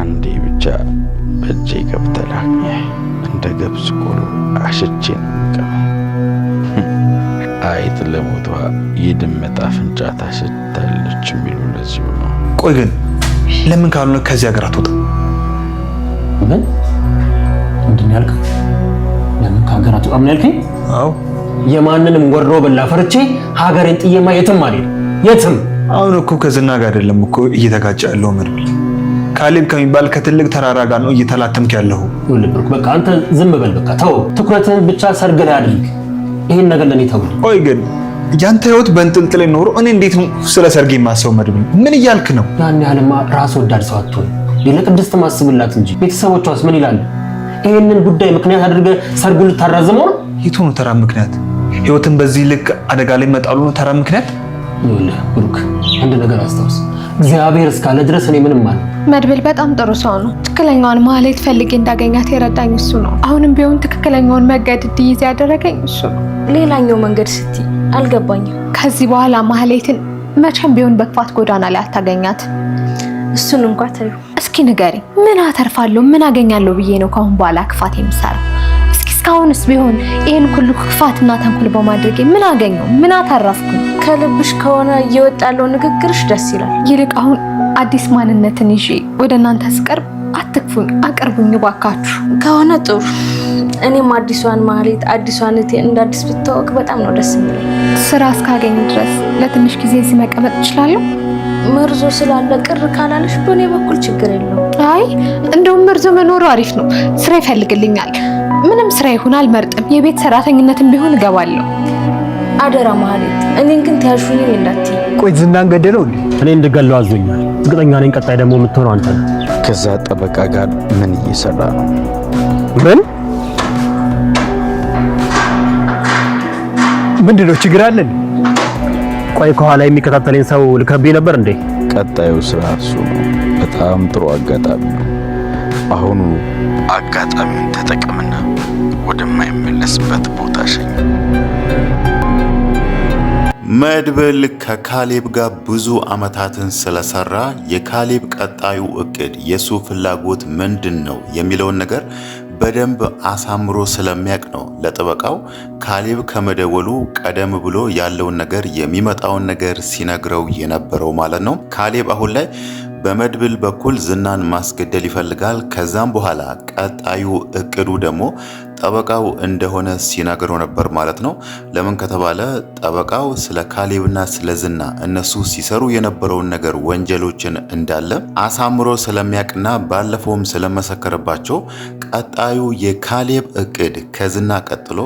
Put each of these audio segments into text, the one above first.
አንዴ ብቻ በእጄ ገብተላኝ እንደ ገብስ ቆሎ አሽቼን ቀም አይጥ ለሞቷ የድመት አፍንጫ ታሸታለች የሚሉ ለዚሁ ነው። ቆይ ግን ለምን ካልሆነ ከዚህ ሀገር አትወጣም? ምን ምንድን ያልከው? ለምን ከሀገር አትወጣም ነው ያልከኝ? አዎ የማንንም ወሮ በላ ፈርቼ ሀገሬን ጥዬማ የትም አልሄድም፣ የትም። አሁን እኮ ከዝና ጋር አይደለም እኮ እየተጋጨ ያለው መድብል፣ ካሌብ ከሚባል ከትልቅ ተራራ ጋር ነው እየተላተምክ ያለው። ይኸውልህ በቃ አንተ ዝም በል በቃ ተው፣ ትኩረትህን ብቻ ሰርግ ላይ አድርግ። ይሄን ነገር ለኔ ተው። ቆይ ግን ያንተ ህይወት በእንጥልጥል ኖሮ እኔ እንዴት ነው ስለ ሰርግ የማስበው? መድብል ምን እያልክ ነው? ያን ያህልማ ራስ ወዳድ ሰው አትሆን። ለቅድስት ማስብላት እንጂ ቤተሰቦቿስ ምን ይላሉ? ይሄንን ጉዳይ ምክንያት አድርገህ ሰርጉን ልታራዝመው ነው? የቱ ነው ተራ ምክንያት? ህይወትን በዚህ ልክ አደጋ ላይ መጣሉ ነው ተራ ምክንያት? ይኸውልህ ብሩክ፣ አንድ ነገር አስታውስ፣ እግዚአብሔር እስካለ ድረስ እኔ ምንም ማለት። መድብል በጣም ጥሩ ሰው ነው። ትክክለኛውን ማህሌት ፈልጌ እንዳገኛት የረዳኝ እሱ ነው። አሁንም ቢሆን ትክክለኛውን መንገድ እንድይዝ ያደረገኝ እሱ ነው። ሌላኛው መንገድ ስትይ አልገባኝም። ከዚህ በኋላ ማህሌትን መቼም ቢሆን በክፋት ጎዳና ላይ አታገኛት። እሱን እንኳን ተይው። እስኪ ንገሪኝ፣ ምን አተርፋለሁ ምን አገኛለሁ ብዬ ነው ካሁን በኋላ ክፋት የምሰራው? እስኪ እስካሁንስ ቢሆን ይሄን ሁሉ ክፋትና ተንኩል በማድረጌ ምን አገኘው? ምን አተረፍኩ? ከልብሽ ከሆነ እየወጣ ያለው ንግግርሽ ደስ ይላል። ይልቅ አሁን አዲስ ማንነትን ይዤ ወደ እናንተ ስቀርብ አትክፉኝ፣ አቅርቡኝ ባካችሁ። ከሆነ ጥሩ። እኔም አዲሷን ማህሌት አዲሷን እቴ እንደ አዲስ ብታወቅ በጣም ነው ደስ የሚለኝ። ስራ እስካገኝ ድረስ ለትንሽ ጊዜ እዚህ መቀመጥ እችላለሁ? መርዞ ስላለ ቅር ካላለሽ በእኔ በኩል ችግር የለውም። አይ እንደውም መርዞ መኖሩ አሪፍ ነው። ስራ ይፈልግልኛል። ምንም ስራ ይሁን አልመርጥም። የቤት ሰራተኝነትም ቢሆን እገባለሁ። አደራ ማህሌት፣ እኔን ግን ተያሹኝ እንዳትዪ። ቆይ ዝናን ገደለው እንዴ? እኔ እንድገለው አዞኛል። እርግጠኛ ነኝ ቀጣይ ደግሞ የምትሆነው አንተ ነህ። ከዛ ጠበቃ ጋር ምን እየሰራ ነው? ምን ምንድነው? ችግር አለን? ቆይ ከኋላ የሚከታተለኝ ሰው ልከብኝ ነበር እንዴ? ቀጣዩ ስራ እሱ ነው። በጣም ጥሩ አጋጣሚ ነው። አሁኑ አጋጣሚውን ተጠቅምና ወደማይመለስበት ቦታ ሸኝ። መድብል ከካሌብ ጋር ብዙ አመታትን ስለሰራ የካሌብ ቀጣዩ እቅድ የሱ ፍላጎት ምንድነው የሚለውን ነገር በደንብ አሳምሮ ስለሚያውቅ ነው ለጠበቃው ካሌብ ከመደወሉ ቀደም ብሎ ያለውን ነገር የሚመጣውን ነገር ሲነግረው የነበረው ማለት ነው። ካሌብ አሁን ላይ በመድብል በኩል ዝናን ማስገደል ይፈልጋል። ከዛም በኋላ ቀጣዩ እቅዱ ደግሞ ጠበቃው እንደሆነ ሲነግረው ነበር ማለት ነው። ለምን ከተባለ ጠበቃው ስለ ካሌብና ስለ ዝና እነሱ ሲሰሩ የነበረውን ነገር ወንጀሎችን እንዳለ አሳምሮ ስለሚያውቅና ባለፈውም ስለመሰከረባቸው ቀጣዩ የካሌብ እቅድ ከዝና ቀጥሎ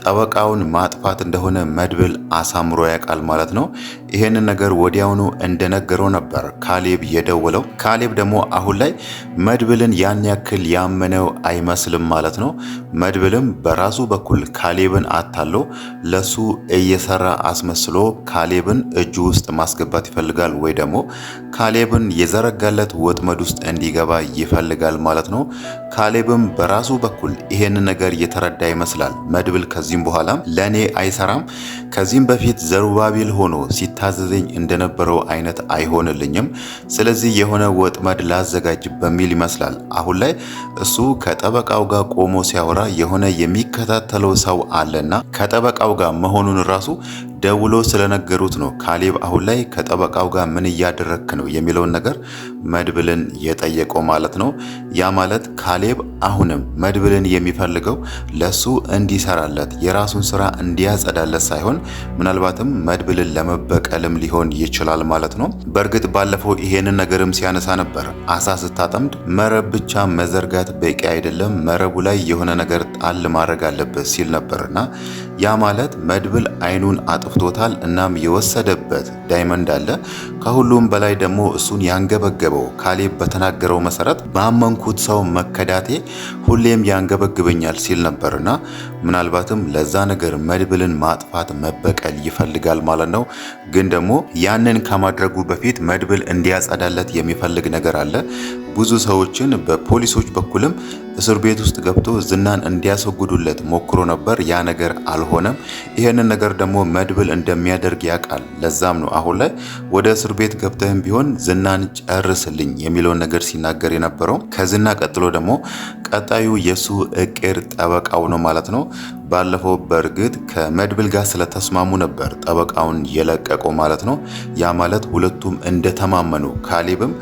ጠበቃውን ማጥፋት እንደሆነ መድብል አሳምሮ ያውቃል ማለት ነው። ይሄንን ነገር ወዲያውኑ እንደነገረው ነበር ካሌብ የደወለው። ካሌብ ደግሞ አሁን ላይ መድብልን ያን ያክል ያመነው አይመስልም ማለት ነው። መድብልም በራሱ በኩል ካሌብን አታሎ ለሱ እየሰራ አስመስሎ ካሌብን እጁ ውስጥ ማስገባት ይፈልጋል፣ ወይ ደግሞ ካሌብን የዘረጋለት ወጥመድ ውስጥ እንዲገባ ይፈልጋል ማለት ነው። ካሌብም በራሱ በኩል ይሄንን ነገር የተረዳ ይመስላል። መድብል ከዚህም በኋላ ለኔ አይሰራም፣ ከዚህም በፊት ዘሩባቤል ሆኖ ሲታዘዘኝ እንደነበረው አይነት አይሆንልኝም፣ ስለዚህ የሆነ ወጥመድ ላዘጋጅ በሚል ይመስላል አሁን ላይ እሱ ከጠበቃው ጋር ቆሞ ሲያወራ የሆነ የሚከታተለው ሰው አለና ከጠበቃው ጋር መሆኑን ራሱ ደውሎ ስለነገሩት ነው ካሌብ አሁን ላይ ከጠበቃው ጋር ምን እያደረክ ነው የሚለውን ነገር መድብልን የጠየቀው ማለት ነው። ያ ማለት ካሌብ አሁንም መድብልን የሚፈልገው ለሱ እንዲሰራለት የራሱን ስራ እንዲያጸዳለት ሳይሆን ምናልባትም መድብልን ለመበቀልም ሊሆን ይችላል ማለት ነው። በእርግጥ ባለፈው ይሄንን ነገርም ሲያነሳ ነበር። አሳ ስታጠምድ መረብ ብቻ መዘርጋት በቂ አይደለም፣ መረቡ ላይ የሆነ ነገር ጣል ማድረግ አለበት ሲል ነበርና ያ ማለት መድብል አይኑን አጥፍቶታል። እናም የወሰደበት ዳይመንድ አለ። ከሁሉም በላይ ደግሞ እሱን ያንገበገበው ካሌብ በተናገረው መሰረት ባመንኩት ሰው መከዳቴ ሁሌም ያንገበግበኛል ሲል ነበርና ምናልባትም ለዛ ነገር መድብልን ማጥፋት መበቀል ይፈልጋል ማለት ነው። ግን ደግሞ ያንን ከማድረጉ በፊት መድብል እንዲያጸዳለት የሚፈልግ ነገር አለ። ብዙ ሰዎችን በፖሊሶች በኩልም እስር ቤት ውስጥ ገብቶ ዝናን እንዲያስወግዱለት ሞክሮ ነበር። ያ ነገር አልሆነም። ይሄንን ነገር ደግሞ መድብል እንደሚያደርግ ያውቃል። ለዛም ነው አሁን ላይ ወደ እስር ቤት ገብተህም ቢሆን ዝናን ጨርስልኝ የሚለውን ነገር ሲናገር የነበረው። ከዝና ቀጥሎ ደግሞ ቀጣዩ የሱ እቅድ ጠበቃው ነው ማለት ነው። ባለፈው በእርግጥ ከመድብል ጋር ስለተስማሙ ነበር ጠበቃውን የለቀቀው ማለት ነው። ያ ማለት ሁለቱም እንደተማመኑ ካሌብም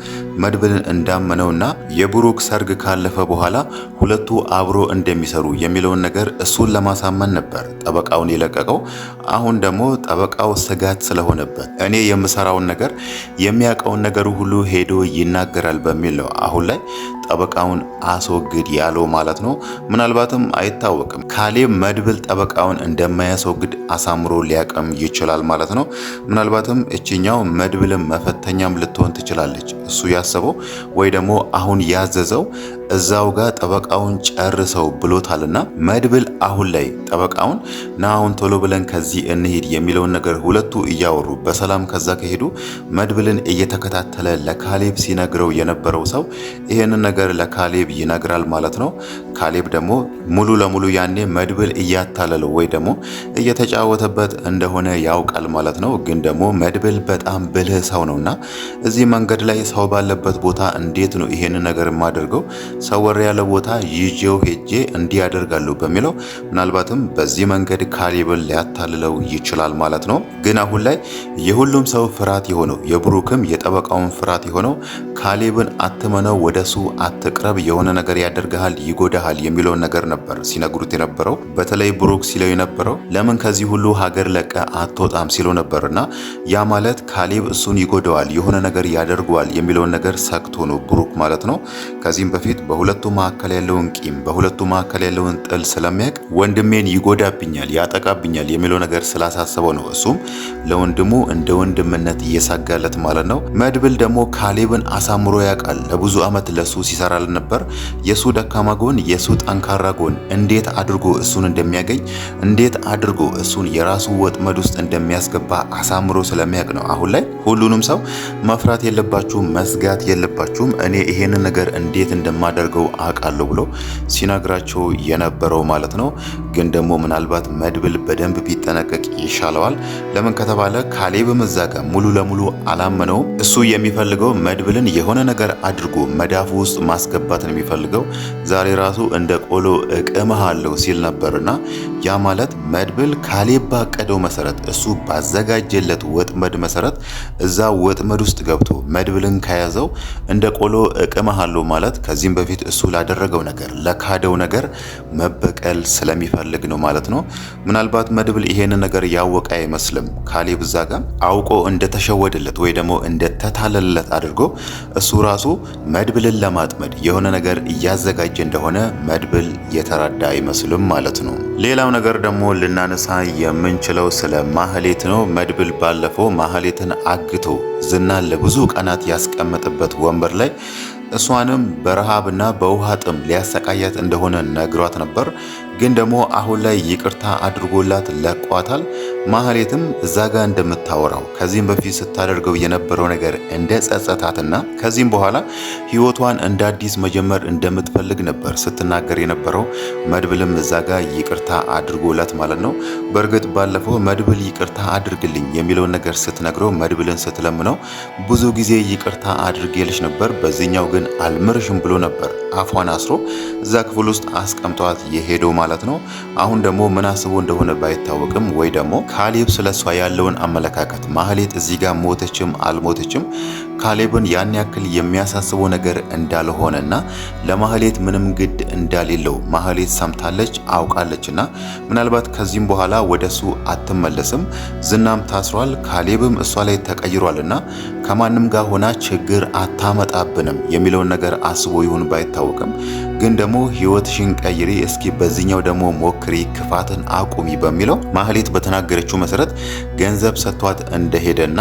መድብልን እንዳመነውና የብሩክ ሰርግ ካለፈ በኋላ ሁለቱ አብሮ እንደሚሰሩ የሚለውን ነገር እሱን ለማሳመን ነበር ጠበቃውን የለቀቀው። አሁን ደግሞ ጠበቃው ስጋት ስለሆነበት እኔ የምሰራውን ነገር የሚያውቀውን ነገር ሁሉ ሄዶ ይናገራል በሚል ነው አሁን ላይ ጠበቃውን አስወግድ ያለው ማለት ነው። ምናልባትም አይታወቅም ካሌብ መድብል ጠበቃውን እንደማያስወግድ አሳምሮ ሊያቀም ይችላል ማለት ነው። ምናልባትም እችኛው መድብልም መፈተኛም ልትሆን ትችላለች። እሱ ያሰበው ወይ ደግሞ አሁን ያዘዘው እዛው ጋር ጠበቃውን ጨርሰው ብሎታልና መድብል አሁን ላይ ጠበቃውን ና አሁን ቶሎ ብለን ከዚህ እንሂድ የሚለውን ነገር ሁለቱ እያወሩ በሰላም ከዛ ከሄዱ መድብልን እየተከታተለ ለካሌብ ሲነግረው የነበረው ሰው ይሄንን ነገር ለካሌብ ይነግራል ማለት ነው። ካሌብ ደግሞ ሙሉ ለሙሉ ያኔ መድብል እያታለለው ወይ ደግሞ እየተጫወተበት እንደሆነ ያውቃል ማለት ነው። ግን ደግሞ መድብል በጣም ብልህ ሰው ነውና እዚህ መንገድ ላይ ሰው ባለበት ቦታ እንዴት ነው ይሄንን ነገር የማደርገው ሰው ወሬ ያለ ቦታ ይዤው ሄጄ እንዲያደርጋሉ በሚለው ምናልባትም በዚህ መንገድ ካሌብን ሊያታልለው ይችላል ማለት ነው። ግን አሁን ላይ የሁሉም ሰው ፍርሃት የሆነው የብሩክም የጠበቃውን ፍርሃት የሆነው ካሌብን አትመነው፣ ወደሱ አትቅረብ፣ የሆነ ነገር ያደርግሃል፣ ይጎዳሃል የሚለውን ነገር ነበር ሲነግሩት የነበረው። በተለይ ብሩክ ሲለው የነበረው ለምን ከዚህ ሁሉ ሀገር ለቀ አትወጣም ሲለው ነበርና ያ ማለት ካሌብ እሱን ይጎዳዋል፣ የሆነ ነገር ያደርገዋል የሚለውን ነገር ሰክቶ ነው ብሩክ ማለት ነው። ከዚህም በፊት በሁለቱ መካከል ያለውን ቂም በሁለቱ መካከል ያለውን ጥል ስለሚያውቅ ወንድሜን ይጎዳብኛል፣ ያጠቃብኛል የሚለው ነገር ስላሳሰበው ነው እሱም ለወንድሙ እንደ ወንድምነት እየሳጋለት ማለት ነው። መድብል ደግሞ ካሌብን አሳምሮ ያውቃል። ለብዙ ዓመት ለሱ ሲሰራል ነበር። የሱ ደካማ ጎን የሱ ጠንካራ ጎን እንዴት አድርጎ እሱን እንደሚያገኝ እንዴት አድርጎ እሱን የራሱ ወጥመድ ውስጥ እንደሚያስገባ አሳምሮ ስለሚያውቅ ነው አሁን ላይ ሁሉንም ሰው መፍራት የለባችሁም፣ መስጋት የለባችሁም፣ እኔ ይሄንን ነገር እንዴት እንደማደርገው አውቃለሁ ብሎ ሲነግራቸው የነበረው ማለት ነው። ግን ደግሞ ምናልባት መድብል በደንብ ቢጠነቀቅ ይሻለዋል። ለምን ከተባለ ካሌብም እዛ ጋር ሙሉ ለሙሉ አላመነውም። እሱ የሚፈልገው መድብልን የሆነ ነገር አድርጎ መዳፉ ውስጥ ማስገባትን የሚፈልገው ዛሬ ራሱ እንደ ቆሎ እቅምሃለሁ ሲል ነበርና ያ ማለት መድብል ካሌብ ባቀደው መሰረት እሱ ባዘጋጀለት ወጥመድ መሰረት እዛ ወጥመድ ውስጥ ገብቶ መድብልን ከያዘው እንደ ቆሎ እቅምሃለሁ ማለት ከዚህም በፊት እሱ ላደረገው ነገር ለካደው ነገር መበቀል ስለሚፈልግ ነው ማለት ነው። ምናልባት መድብል ይሄንን ነገር ያወቀ አይመስልም። ካሌብ እዛ ጋር አውቆ እንደተሸወደለት ወይ ደግሞ እንደተታለለለት አድርጎ እሱ ራሱ መድብልን ለማጥመድ የሆነ ነገር እያዘጋጀ እንደሆነ መድብል የተረዳ አይመስልም ማለት ነው። ሌላው ነገር ደግሞ ልናነሳ የምንችለው ስለ ማህሌት ነው። መድብል ባለፈው ማህሌትን አግቶ ዝናን ለብዙ ቀናት ያስቀመጠበት ወንበር ላይ እሷንም በረሃብና በውሃ ጥም ሊያሰቃያት እንደሆነ ነግሯት ነበር። ግን ደግሞ አሁን ላይ ይቅርታ አድርጎላት ለቋታል። ማህሌትም እዛ ጋር እንደምታወራው ከዚህም በፊት ስታደርገው የነበረው ነገር እንደ ጸጸታትና ከዚህም በኋላ ህይወቷን እንደ አዲስ መጀመር እንደምትፈልግ ነበር ስትናገር የነበረው። መድብልም እዛ ጋር ይቅርታ አድርጎላት ማለት ነው። በእርግጥ ባለፈው መድብል ይቅርታ አድርግልኝ የሚለውን ነገር ስትነግረው መድብልን ስትለምነው ብዙ ጊዜ ይቅርታ አድርጌልሽ ነበር፣ በዚህኛው ግን አልምርሽም ብሎ ነበር አፏን አስሮ እዛ ክፍል ውስጥ አስቀምጧት የሄደው ማለት ነው። አሁን ደግሞ ምን አስቦ እንደሆነ ባይታወቅም ወይ ደግሞ ካሌብ ስለሷ ያለውን አመለካከት ማህሌት እዚህ ጋር ሞተችም አልሞተችም ካሌብን ያን ያክል የሚያሳስበው ነገር እንዳልሆነና ለማህሌት ምንም ግድ እንዳሌለው ማህሌት ሰምታለች አውቃለችና ምናልባት ከዚህም በኋላ ወደሱ አትመለስም። ዝናም ታስሯል፣ ካሌብም እሷ ላይ ተቀይሯልና ከማንም ጋር ሆና ችግር አታመጣብንም የሚለውን ነገር አስቦ ይሁን ባይታወቅም ግን ደግሞ ህይወትሽን ቀይሪ፣ እስኪ በዚህኛው ደግሞ ሞክሪ፣ ክፋትን አቁሚ በሚለው ማህሌት በተናገረችው መሰረት ገንዘብ ሰጥቷት እንደሄደና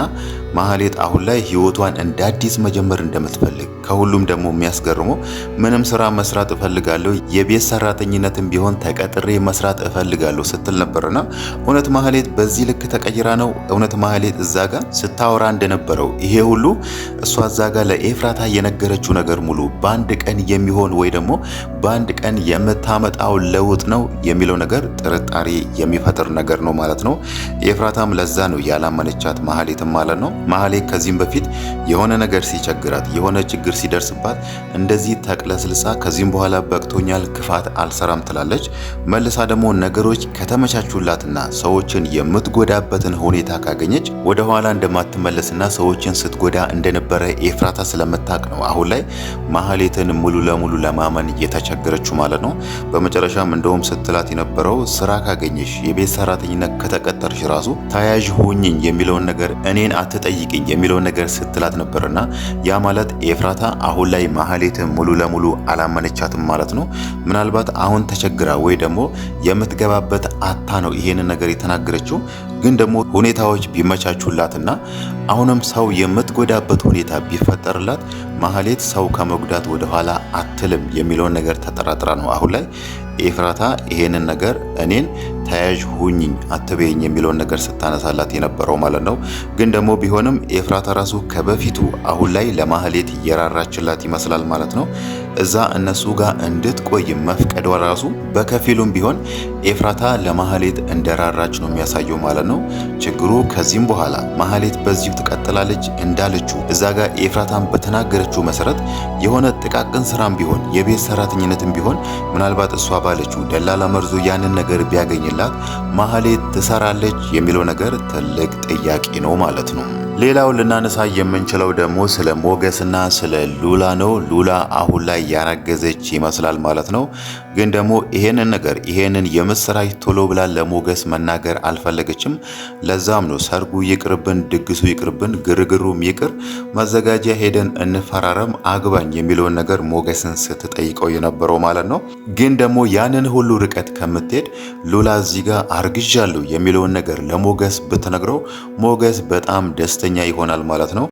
ማህሌት አሁን ላይ ህይወቷን እንደ አዲስ መጀመር እንደምትፈልግ ከሁሉም ደግሞ የሚያስገርመው ምንም ስራ መስራት እፈልጋለሁ፣ የቤት ሰራተኝነትም ቢሆን ተቀጥሬ መስራት እፈልጋለሁ ስትል ነበርና እውነት ማህሌት በዚህ ልክ ተቀይራ ነው? እውነት ማህሌት እዛ ጋር ስታወራ እንደነበረው ይሄ ሁሉ እሷ እዛ ጋር ለኤፍራታ የነገረችው ነገር ሙሉ በአንድ ቀን የሚሆን ወይ ደግሞ በአንድ ቀን የምታመጣው ለውጥ ነው የሚለው ነገር ጥርጣሬ የሚፈጥር ነገር ነው ማለት ነው። ኤፍራታም ለዛ ነው ያላመነቻት ማህሌትም ማለት ነው። ማህሌት ከዚህም በፊት የሆነ ነገር ሲቸግራት የሆነ ችግር ሲደርስባት እንደዚህ ተቅለስልሳ ከዚህም በኋላ በቅቶኛል ክፋት አልሰራም ትላለች። መልሳ ደግሞ ነገሮች ከተመቻቹላትና ሰዎችን የምትጎዳበትን ሁኔታ ካገኘች ወደ ኋላ እንደማትመለስና ሰዎችን ስትጎዳ እንደነበረ ኤፍራታ ስለምታቅ ነው አሁን ላይ ማህሌትን ሙሉ ለሙሉ ለማመን የተቸገረችው ማለት ነው። በመጨረሻም እንደውም ስትላት የነበረው ስራ ካገኘሽ የቤት ሰራተኝነት ከተቀጠርሽ ራሱ ተያዥ ሁኝኝ የሚለውን ነገር እኔን አትጠይቅኝ የሚለውን ነገር ስትላት ነበርና ያ ማለት ኤፍራታ አሁን ላይ ማህሌትን ሙሉ ለሙሉ አላመነቻትም ማለት ነው። ምናልባት አሁን ተቸግራ ወይ ደግሞ የምትገባበት አታ ነው ይሄንን ነገር የተናገረችው። ግን ደግሞ ሁኔታዎች ቢመቻቹላትና አሁንም ሰው የምትጎዳበት ሁኔታ ቢፈጠርላት ማህሌት ሰው ከመጉዳት ወደ ኋላ አትልም የሚለውን ነገር ተጠራጥራ ነው አሁን ላይ ኤፍራታ ይሄንን ነገር እኔን ተያዥ ሁኝኝ አትበይኝ የሚለውን ነገር ስታነሳላት የነበረው ማለት ነው። ግን ደግሞ ቢሆንም ኤፍራታ ራሱ ከበፊቱ አሁን ላይ ለማህሌት እየራራችላት ይመስላል ማለት ነው። እዛ እነሱ ጋር እንድትቆይ መፍቀዷ ራሱ በከፊሉም ቢሆን ኤፍራታ ለማህሌት እንደራራች ነው የሚያሳየው ማለት ነው። ችግሩ ከዚህም በኋላ ማህሌት በዚሁ ትቀጥላለች እንዳለችው እዛ ጋር ኤፍራታን በተናገረችው መሰረት የሆነ ጥቃቅን ስራም ቢሆን የቤት ሰራተኝነትም ቢሆን ምናልባት እሷ ባለችው ደላላ መርዞ ያንን ነገር ቢያገኝላት ማህሌት ትሰራለች የሚለው ነገር ትልቅ ጥያቄ ነው ማለት ነው። ሌላው ልናነሳ የምንችለው ደግሞ ስለ ሞገስና ስለ ሉላ ነው። ሉላ አሁን ላይ ያረገዘች ይመስላል ማለት ነው። ግን ደግሞ ይሄንን የምስራች ቶሎ ብላ ለሞገስ መናገር አልፈለገችም። ለዛም ነው ሰርጉ ይቅርብን፣ ድግሱ ይቅርብን፣ ግርግሩም ይቅር፣ መዘጋጃ ሄደን እንፈራረም፣ አግባኝ የሚለውን ነገር ሞገስን ስትጠይቀው የነበረው ማለት ነው። ግን ደግሞ ያንን ሁሉ ርቀት ከምትሄድ ሉላ እዚህ ጋር አርግዣለሁ የሚለውን ነገር ለሞገስ ብትነግረው ሞገስ በጣም ደስተኛ ይሆናል ማለት ነው።